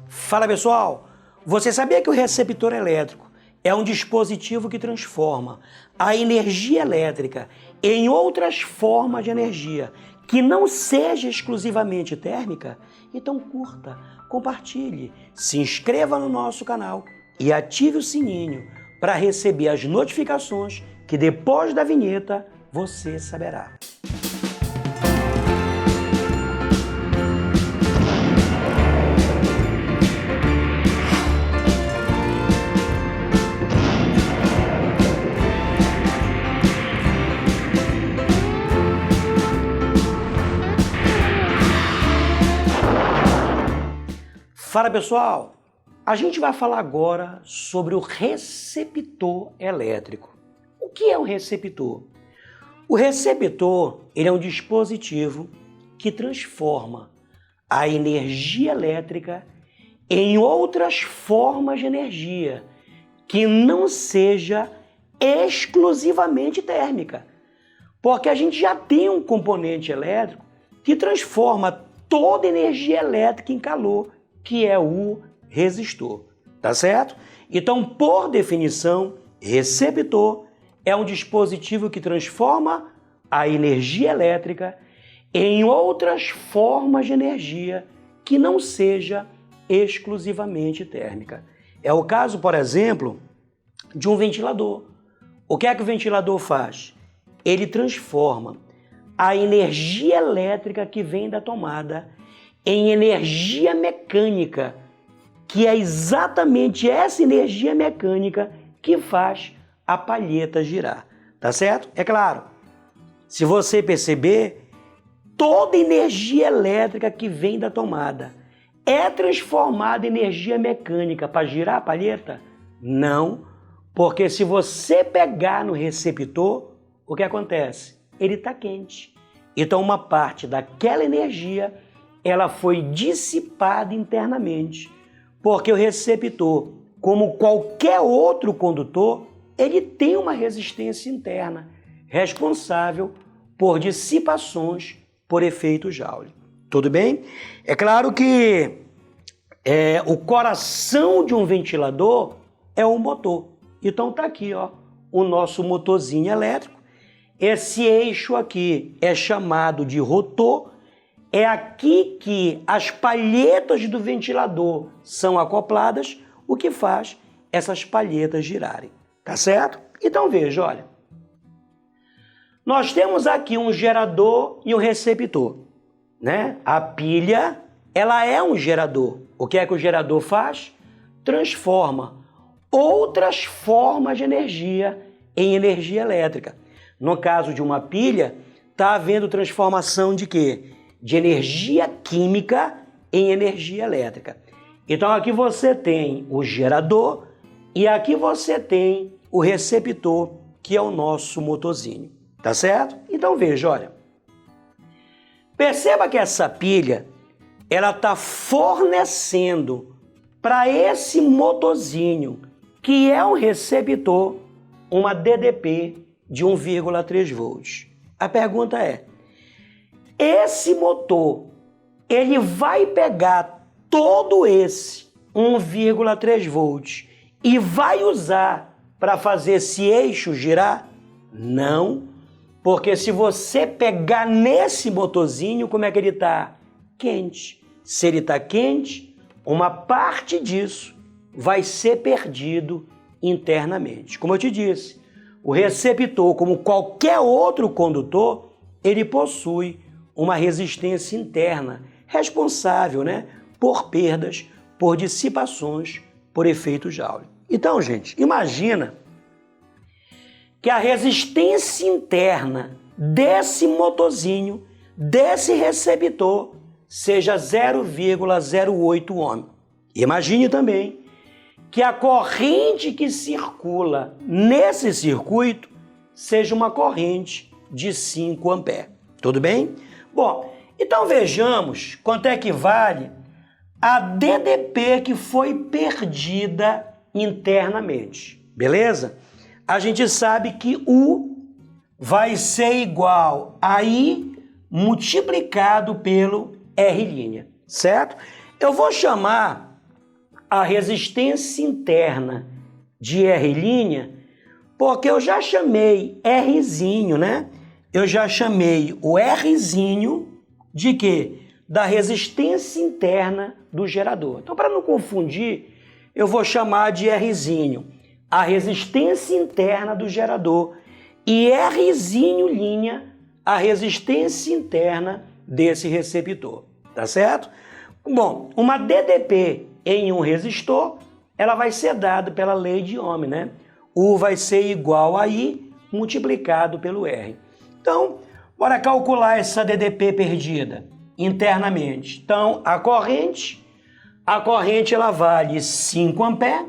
Fala pessoal, você sabia que o receptor elétrico é um dispositivo que transforma a energia elétrica em outras formas de energia que não seja exclusivamente térmica? Então curta, compartilhe, se inscreva no nosso canal e ative o sininho para receber as notificações que depois da vinheta você saberá. Fala pessoal, a gente vai falar agora sobre o receptor elétrico. O que é um receptor? O receptor ele é um dispositivo que transforma a energia elétrica em outras formas de energia que não seja exclusivamente térmica. Porque a gente já tem um componente elétrico que transforma toda a energia elétrica em calor, que é o resistor, tá certo? Então, por definição, receptor é um dispositivo que transforma a energia elétrica em outras formas de energia que não seja exclusivamente térmica. É o caso, por exemplo, de um ventilador. O que é que o ventilador faz? Ele transforma a energia elétrica que vem da tomada em energia mecânica, que é exatamente essa energia mecânica que faz a palheta girar, tá certo? É claro, se você perceber, toda energia elétrica que vem da tomada é transformada em energia mecânica para girar a palheta? Não, porque se você pegar no receptor, o que acontece? Ele está quente. Então uma parte daquela energia ela foi dissipada internamente, porque o receptor, como qualquer outro condutor, ele tem uma resistência interna, responsável por dissipações por efeito Joule. Tudo bem? É claro que o coração de um ventilador é o motor. Então tá aqui, ó, o nosso motorzinho elétrico. Esse eixo aqui é chamado de rotor. É aqui que as palhetas do ventilador são acopladas, o que faz essas palhetas girarem, tá certo? Então veja, olha, nós temos aqui um gerador e um receptor, né? A pilha, ela é um gerador. O que é que o gerador faz? Transforma outras formas de energia em energia elétrica. No caso de uma pilha, está havendo transformação de quê? De energia química em energia elétrica. Então aqui você tem o gerador e aqui você tem o receptor, que é o nosso motorzinho, tá certo? Então veja, olha, perceba que essa pilha, ela está fornecendo para esse motorzinho, que é um receptor, uma DDP de 1,3 volts. A pergunta é, esse motor, ele vai pegar todo esse 1,3 volts e vai usar para fazer esse eixo girar? Não, porque se você pegar nesse motorzinho, como é que ele está? Quente. Se ele está quente, uma parte disso vai ser perdido internamente. Como eu te disse, o receptor, como qualquer outro condutor, ele possui uma resistência interna responsável, né, por perdas, por dissipações, por efeito Joule. Então, gente, imagina que a resistência interna desse motorzinho, desse receptor, seja 0,08 ohm. Imagine também que a corrente que circula nesse circuito seja uma corrente de 5 amperes. Tudo bem? Bom, então vejamos quanto é que vale a DDP que foi perdida internamente. Beleza? A gente sabe que U vai ser igual a I multiplicado pelo R', certo? Eu vou chamar a resistência interna de R', porque eu já chamei Rzinho, né? Eu já chamei o Rzinho de quê? Da resistência interna do gerador. Então, para não confundir, eu vou chamar de Rzinho a resistência interna do gerador e Rzinho' a resistência interna desse receptor, tá certo? Bom, uma DDP em um resistor, ela vai ser dada pela lei de Ohm, né? U vai ser igual a I multiplicado pelo R. Então, bora calcular essa DDP perdida internamente. Então, a corrente ela vale 5 A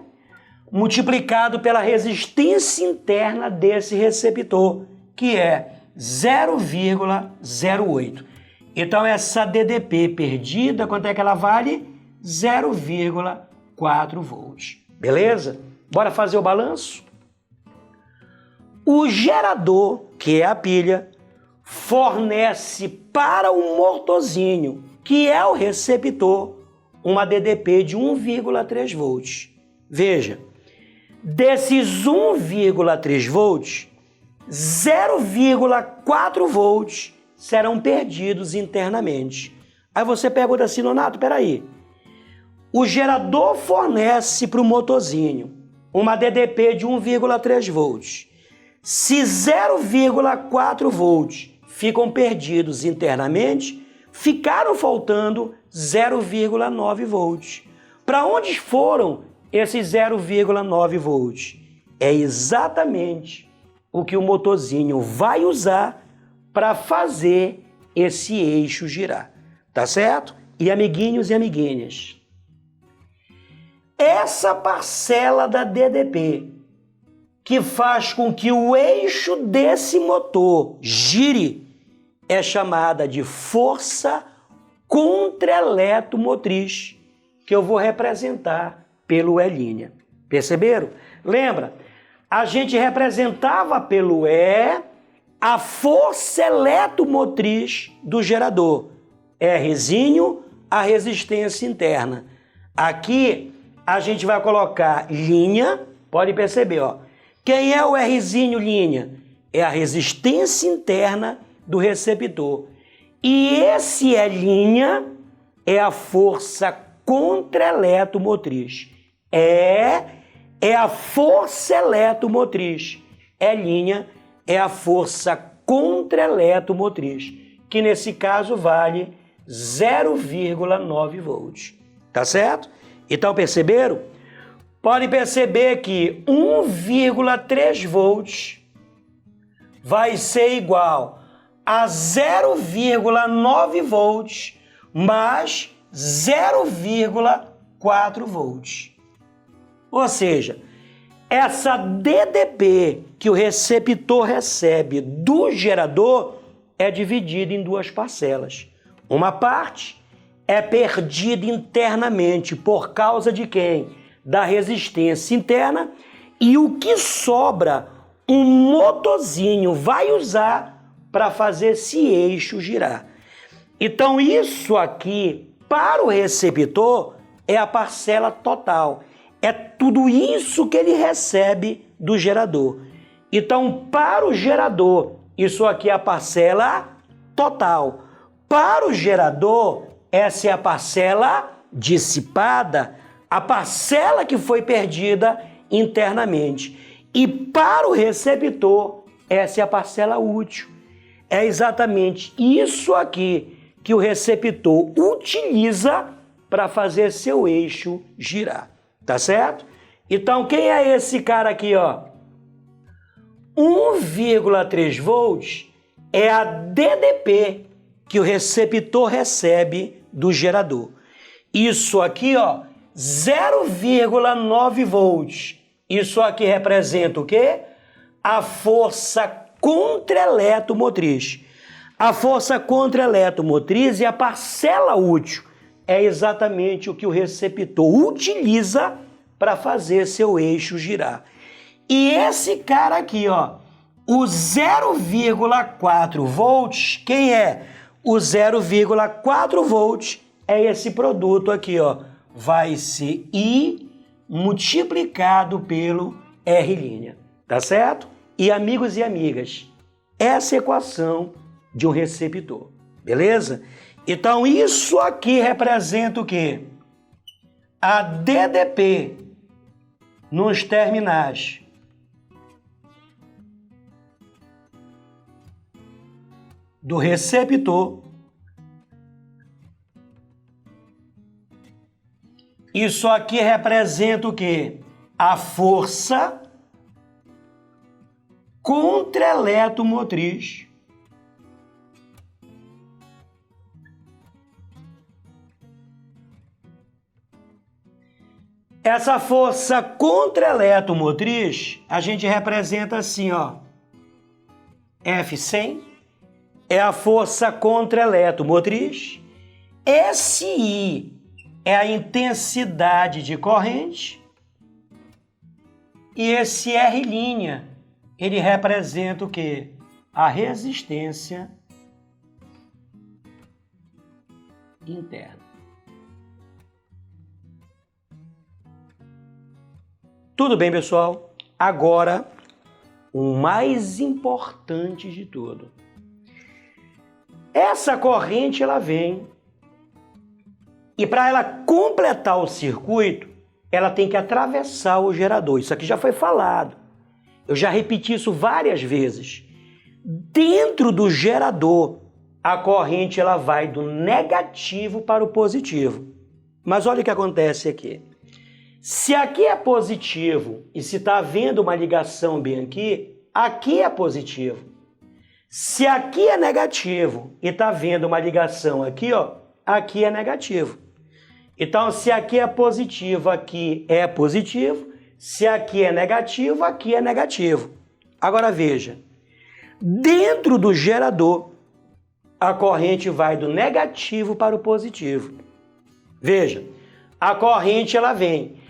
multiplicado pela resistência interna desse receptor, que é 0,08. Então, essa DDP perdida, quanto é que ela vale? 0,4 volts. Beleza? Bora fazer o balanço? O gerador, que é a pilha, fornece para o motorzinho, que é o receptor, uma DDP de 1,3 volts. Veja, desses 1,3 volts, 0,4 volts serão perdidos internamente. Aí você pergunta assim, Nonato, peraí, o gerador fornece para o motorzinho uma DDP de 1,3 volts. Se 0,4 volts ficam perdidos internamente, ficaram faltando 0,9 volts. Para onde foram esses 0,9 volts? É exatamente o que o motorzinho vai usar para fazer esse eixo girar. Tá certo? E amiguinhos e amiguinhas, essa parcela da DDP que faz com que o eixo desse motor gire é chamada de força contra-eletromotriz, que eu vou representar pelo E'. Perceberam? Lembra? A gente representava pelo E a força eletromotriz do gerador. Rzinho, a resistência interna. Aqui a gente vai colocar linha, pode perceber, ó. Quem é o Rzinho linha? É a resistência interna do receptor. E esse E' é a força contra-eletromotriz. É a força eletromotriz. E' é a força contra-eletromotriz, que nesse caso vale 0,9 volts. Tá certo? Então perceberam? Pode perceber que 1,3 volts vai ser igual a 0,9 volts mais 0,4 volts. Ou seja, essa DDP que o receptor recebe do gerador é dividida em duas parcelas. Uma parte é perdida internamente por causa de quem? Da resistência interna, e o que sobra, um motorzinho vai usar para fazer esse eixo girar. Então isso aqui, para o receptor, é a parcela total. É tudo isso que ele recebe do gerador. Então, para o gerador, isso aqui é a parcela total. Para o gerador, essa é a parcela dissipada, a parcela que foi perdida internamente. E para o receptor, essa é a parcela útil. É exatamente isso aqui que o receptor utiliza para fazer seu eixo girar. Tá certo? Então, quem é esse cara aqui, ó? 1,3 volts é a DDP que o receptor recebe do gerador. Isso aqui, ó, 0,9 volts. Isso aqui representa o quê? A força contra-eletromotriz. A força contra-eletromotriz é a parcela útil. É exatamente o que o receptor utiliza para fazer seu eixo girar. E esse cara aqui, ó, o 0,4 volts, quem é? O 0,4 volts é esse produto aqui, ó, vai ser I multiplicado pelo R', tá certo? E amigos e amigas, essa é a equação de um receptor, beleza? Então isso aqui representa o quê? A DDP nos terminais do receptor. Isso aqui representa o quê? A força contra-eletromotriz essa força contra-eletromotriz a gente representa assim, ó. F100 é a força contra-eletromotriz, SI é a intensidade de corrente e esse R', ele representa o quê? A resistência interna. Tudo bem, pessoal? Agora, o mais importante de tudo. Essa corrente, ela vem e para ela completar o circuito, ela tem que atravessar o gerador. Isso aqui já foi falado. Eu já repeti isso várias vezes. Dentro do gerador, a corrente ela vai do negativo para o positivo. Mas olha o que acontece aqui. Se aqui é positivo e se está havendo uma ligação bem aqui, aqui é positivo. Se aqui é negativo e está havendo uma ligação aqui, ó, aqui é negativo. Então, se aqui é positivo, aqui é positivo. Se aqui é negativo, aqui é negativo. Agora veja, dentro do gerador, a corrente vai do negativo para o positivo. Veja, a corrente ela vem.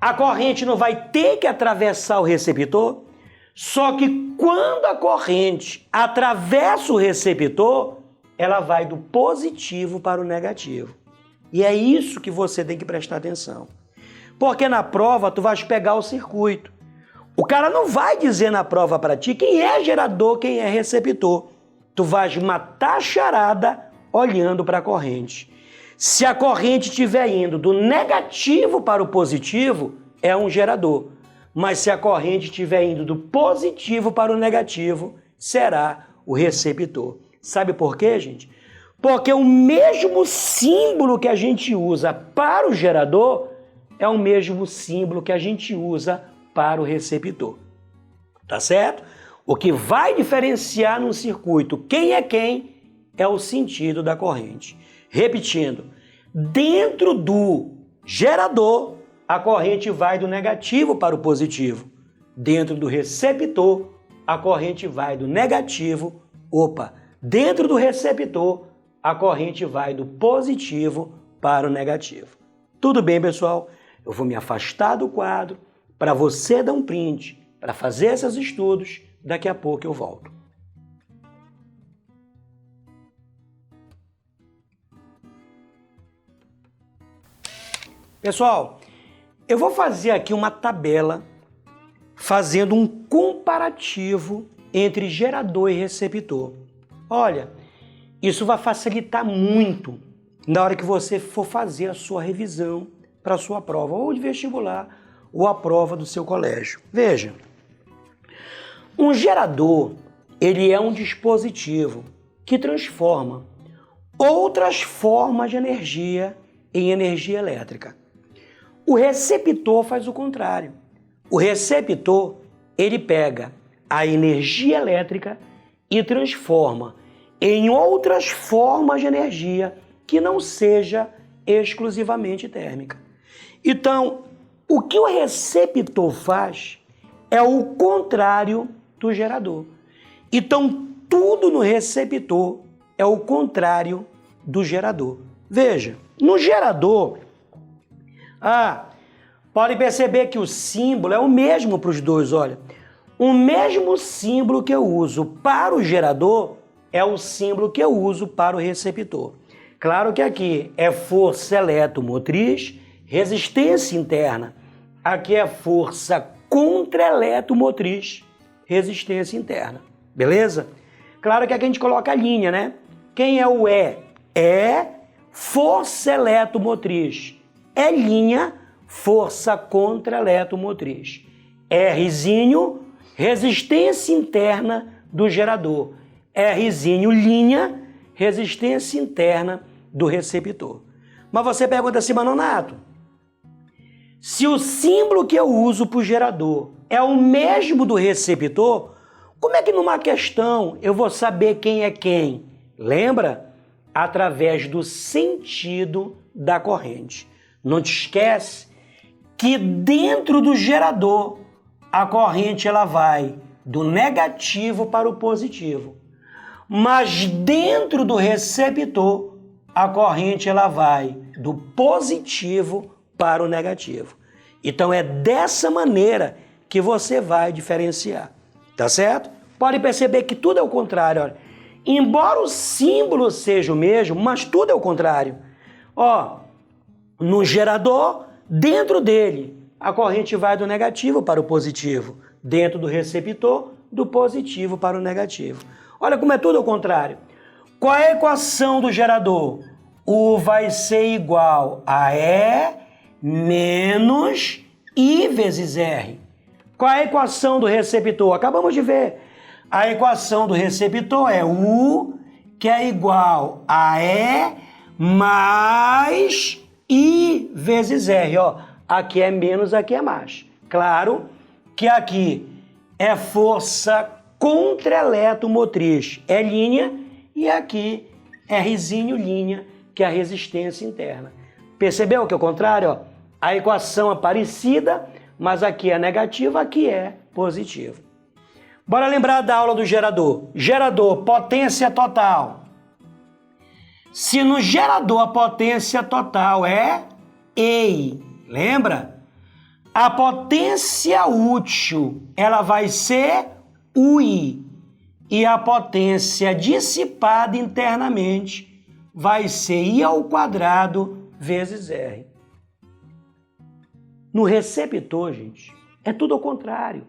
A corrente não vai ter que atravessar o receptor, só que quando a corrente atravessa o receptor, ela vai do positivo para o negativo. E é isso que você tem que prestar atenção. Porque na prova tu vais pegar o circuito. O cara não vai dizer na prova para ti quem é gerador, quem é receptor. Tu vais matar a charada olhando para a corrente. Se a corrente estiver indo do negativo para o positivo, é um gerador. Mas se a corrente estiver indo do positivo para o negativo, será o receptor. Sabe por quê, gente? Porque o mesmo símbolo que a gente usa para o gerador é o mesmo símbolo que a gente usa para o receptor. Tá certo? O que vai diferenciar num circuito quem é o sentido da corrente. Repetindo, dentro do gerador, a corrente vai do negativo para o positivo. Dentro do receptor, a corrente vai do negativo. Dentro do receptor, a corrente vai do positivo para o negativo. Tudo bem, pessoal? Eu vou me afastar do quadro para você dar um print, para fazer esses estudos. Daqui a pouco eu volto. Pessoal, eu vou fazer aqui uma tabela fazendo um comparativo entre gerador e receptor. Olha, isso vai facilitar muito na hora que você for fazer a sua revisão para a sua prova, ou de vestibular, ou a prova do seu colégio. Veja, um gerador, ele é um dispositivo que transforma outras formas de energia em energia elétrica. O receptor faz o contrário. O receptor, ele pega a energia elétrica e transforma em outras formas de energia que não seja exclusivamente térmica. Então, o que o receptor faz é o contrário do gerador. Então, tudo no receptor é o contrário do gerador. Veja, no gerador, pode perceber que o símbolo é o mesmo para os dois, olha. O mesmo símbolo que eu uso para o gerador é o símbolo que eu uso para o receptor. Claro que aqui é força eletromotriz resistência interna. Aqui é força contra-eletromotriz, resistência interna. Beleza? Claro que aqui a gente coloca a linha, né? Quem é o E? É força eletromotriz. É linha, força contra-eletromotriz. Rzinho, resistência interna do gerador. Rzinho, linha, resistência interna do receptor. Mas você pergunta assim, mas Nonato, se o símbolo que eu uso para o gerador é o mesmo do receptor, como é que numa questão eu vou saber quem é quem? Lembra? Através do sentido da corrente. Não te esquece que dentro do gerador a corrente ela vai do negativo para o positivo. Mas dentro do receptor a corrente ela vai do positivo para o negativo. Então é dessa maneira que você vai diferenciar. Tá certo? Pode perceber que tudo é o contrário. Olha. Embora o símbolo seja o mesmo, mas tudo é o contrário. Ó, no gerador, dentro dele, a corrente vai do negativo para o positivo. Dentro do receptor, do positivo para o negativo. Olha como é tudo ao contrário. Qual é a equação do gerador? U vai ser igual a E menos I vezes R. Qual é a equação do receptor? Acabamos de ver. A equação do receptor é U, que é igual a E mais I vezes R. Ó, aqui é menos, aqui é mais. Claro que aqui é força contra-eletromotriz. É linha e aqui é Rzinho, linha, que é a resistência interna. Percebeu que é o contrário? Ó? A equação é parecida, mas aqui é negativo, aqui é positivo. Bora lembrar da aula do gerador. Gerador, potência total. Se no gerador a potência total é EI, lembra? A potência útil, ela vai ser UI. E a potência dissipada internamente vai ser I ao quadrado vezes R. No receptor, gente, é tudo ao contrário.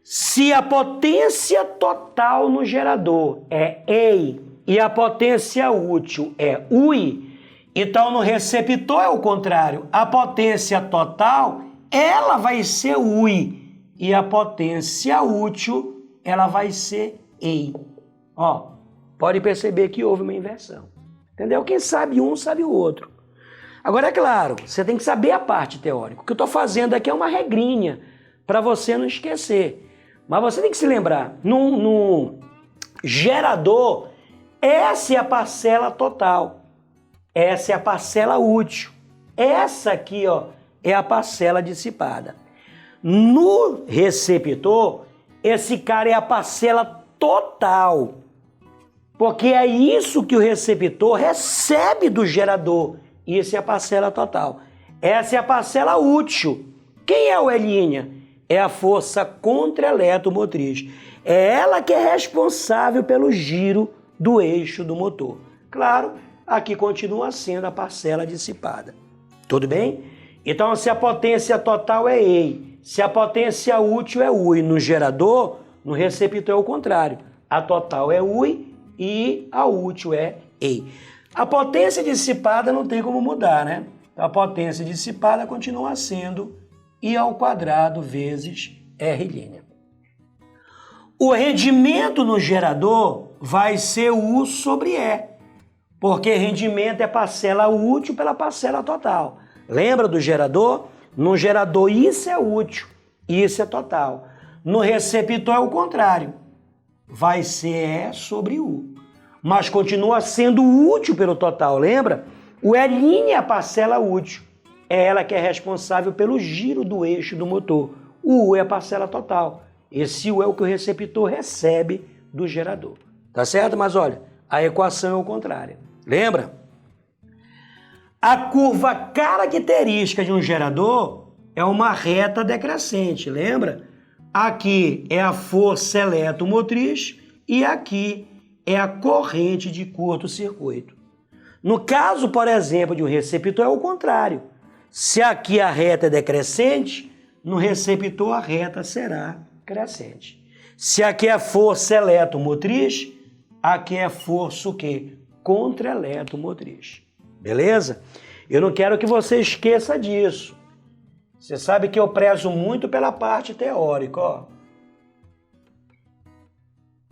Se a potência total no gerador é EI e a potência útil é UI, então no receptor é o contrário. A potência total, ela vai ser UI e a potência útil, ela vai ser EI. Ó, pode perceber que houve uma inversão. Entendeu? Quem sabe um, sabe o outro. Agora, é claro, você tem que saber a parte teórica. O que eu estou fazendo aqui é uma regrinha para você não esquecer. Mas você tem que se lembrar, no gerador, essa é a parcela total. Essa é a parcela útil. Essa aqui, ó, é a parcela dissipada. No receptor, esse cara é a parcela total. Porque é isso que o receptor recebe do gerador. Isso é a parcela total. Essa é a parcela útil. Quem é o E'? É a força contra-eletromotriz. É ela que é responsável pelo giro do eixo do motor. Claro, aqui continua sendo a parcela dissipada. Tudo bem? Então, se a potência total é EI, se a potência útil é UI no gerador, no receptor é o contrário. A total é UI e a útil é EI. A potência dissipada não tem como mudar, né? A potência dissipada continua sendo I ao quadrado vezes R'. O rendimento no gerador vai ser U sobre E, porque rendimento é parcela útil pela parcela total. Lembra do gerador? No gerador isso é útil, isso é total. No receptor é o contrário, vai ser E sobre U. Mas continua sendo útil pelo total, lembra? O E' é a parcela útil. É ela que é responsável pelo giro do eixo do motor. O U é a parcela total. Esse U é o que o receptor recebe do gerador. Tá certo? Mas olha, a equação é o contrário. Lembra? A curva característica de um gerador é uma reta decrescente, lembra? Aqui é a força eletromotriz e aqui é a corrente de curto-circuito. No caso, por exemplo, de um receptor, é o contrário. Se aqui a reta é decrescente, no receptor a reta será crescente. Se aqui é força eletromotriz, aqui é força o quê? Contra-eletromotriz. Beleza? Eu não quero que você esqueça disso. Você sabe que eu prezo muito pela parte teórica, ó.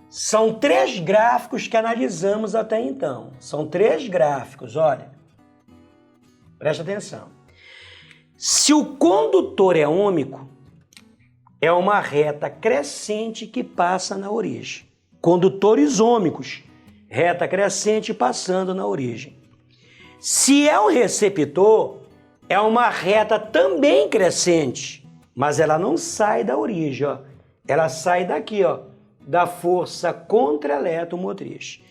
São 3 gráficos que analisamos até então. São 3 gráficos, olha. Presta atenção. Se o condutor é ômico, é uma reta crescente que passa na origem. Condutores ômicos, reta crescente passando na origem. Se é um receptor, é uma reta também crescente, mas ela não sai da origem, ó. Ela sai daqui, ó, da força contra-eletromotriz.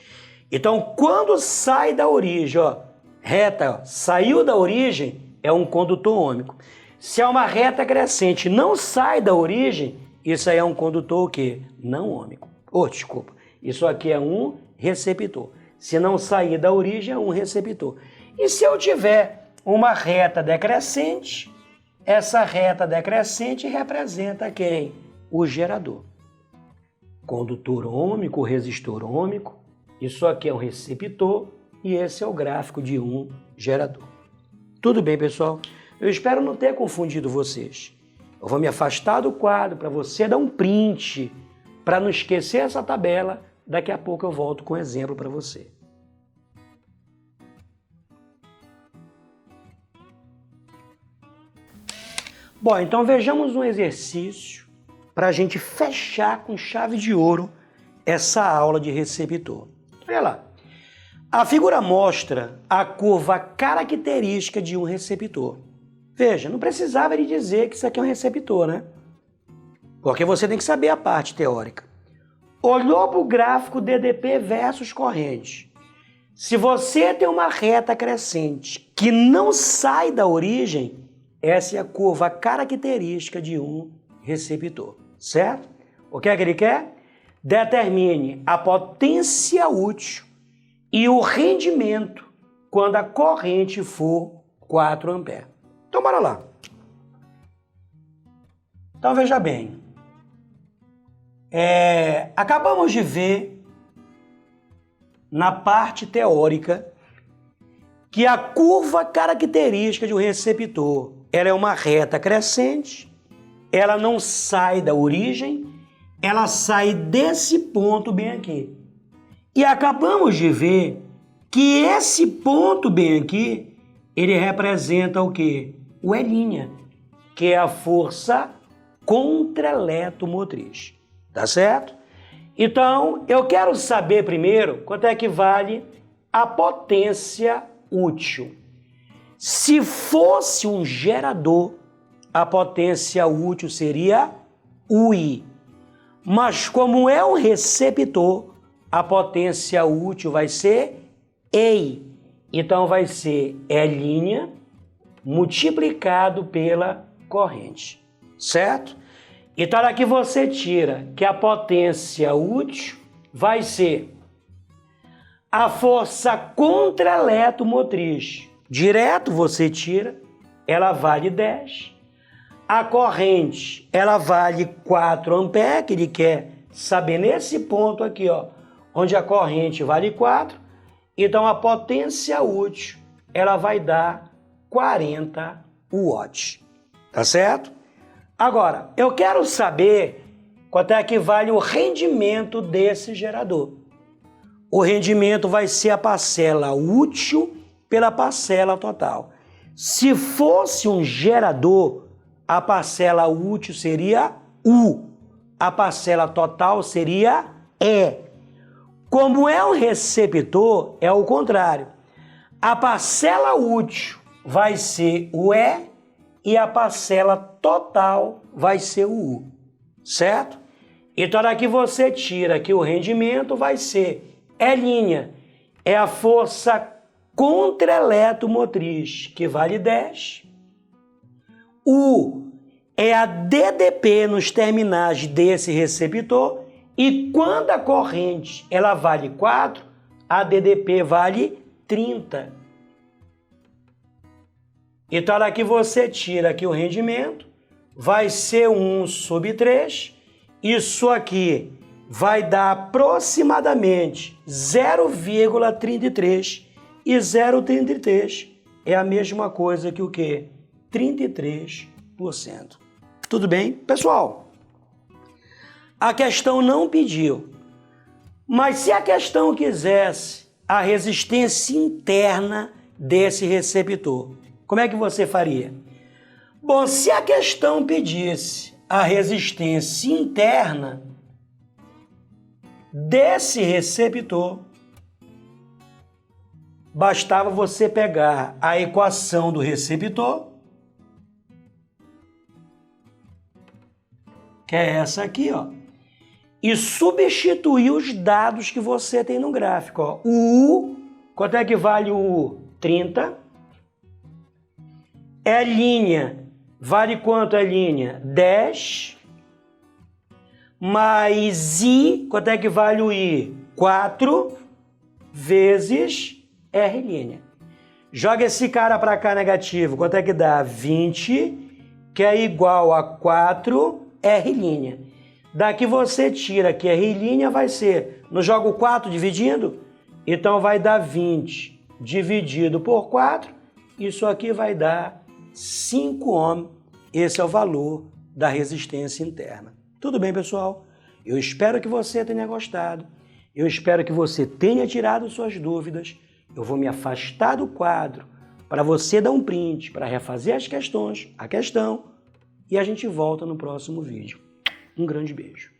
Então, quando sai da origem, ó, reta, ó, saiu da origem, é um condutor ômico. Se é uma reta crescente não sai da origem, isso aí é um condutor o quê? Não ômico. Desculpa. Isso aqui é um receptor. Se não sair da origem, é um receptor. E se eu tiver uma reta decrescente, essa reta decrescente representa quem? O gerador. Condutor ômico, resistor ômico, isso aqui é um receptor e esse é o gráfico de um gerador. Tudo bem, pessoal? Eu espero não ter confundido vocês. Eu vou me afastar do quadro para você dar um print, para não esquecer essa tabela. Daqui a pouco eu volto com um exemplo para você. Bom, então vejamos um exercício para a gente fechar com chave de ouro essa aula de receptor. Olha lá. A figura mostra a curva característica de um receptor. Veja, não precisava ele dizer que isso aqui é um receptor, né? Porque você tem que saber a parte teórica. Olhou para o gráfico DDP versus corrente. Se você tem uma reta crescente que não sai da origem, essa é a curva característica de um receptor, certo? O que é que ele quer? Determine a potência útil e o rendimento quando a corrente for 4 amperes. Então, bora lá. Então, veja bem. Acabamos de ver na parte teórica que a curva característica de um receptor, ela é uma reta crescente, ela não sai da origem, ela sai desse ponto bem aqui. E acabamos de ver que esse ponto bem aqui, ele representa o quê? O E', que é a força contra-eletromotriz. Tá certo? Então, eu quero saber primeiro quanto é que vale a potência útil. Se fosse um gerador, a potência útil seria UI. Mas como é um receptor, a potência útil vai ser EI. Então vai ser E' multiplicado pela corrente, certo? Então aqui você tira que a potência útil vai ser a força contra-eletromotriz. Direto você tira, ela vale 10. A corrente, ela vale 4 amperes, que ele quer saber nesse ponto aqui, ó, onde a corrente vale 4. Então a potência útil, ela vai dar 40 watts. Tá certo? Agora, eu quero saber quanto é que vale o rendimento desse gerador. O rendimento vai ser a parcela útil pela parcela total. Se fosse um gerador, a parcela útil seria U, a parcela total seria E. Como é um receptor, é o contrário. A parcela útil vai ser o E a parcela total vai ser o U, certo? Então daqui você tira que o rendimento vai ser E', é a força contra-eletromotriz, que vale 10. U é a DDP nos terminais desse receptor, e quando a corrente ela vale 4, a DDP vale 30. Então, daqui você tira aqui o rendimento, vai ser 1/3. Isso aqui vai dar aproximadamente 0,33. E 0,33 é a mesma coisa que o quê? 33%. Tudo bem? Pessoal, a questão não pediu. Mas se a questão quisesse a resistência interna desse receptor, como é que você faria? Bom, se a questão pedisse a resistência interna desse receptor, bastava você pegar a equação do receptor, que é essa aqui, ó, e substituir os dados que você tem no gráfico. Ó. O U, quanto é que vale o U? 30. E', vale quanto E'? 10. Mais I, quanto é que vale o I? 4 vezes R'. Joga esse cara para cá negativo, quanto é que dá? 20, que é igual a 4 R'. Daqui você tira que R' vai ser, não joga o 4 dividindo? Então vai dar 20 dividido por 4, isso aqui vai dar 5 ohms. Esse é o valor da resistência interna. Tudo bem, pessoal? Eu espero que você tenha gostado. Eu espero que você tenha tirado suas dúvidas. Eu vou me afastar do quadro para você dar um print, para refazer as questões, a questão, e a gente volta no próximo vídeo. Um grande beijo.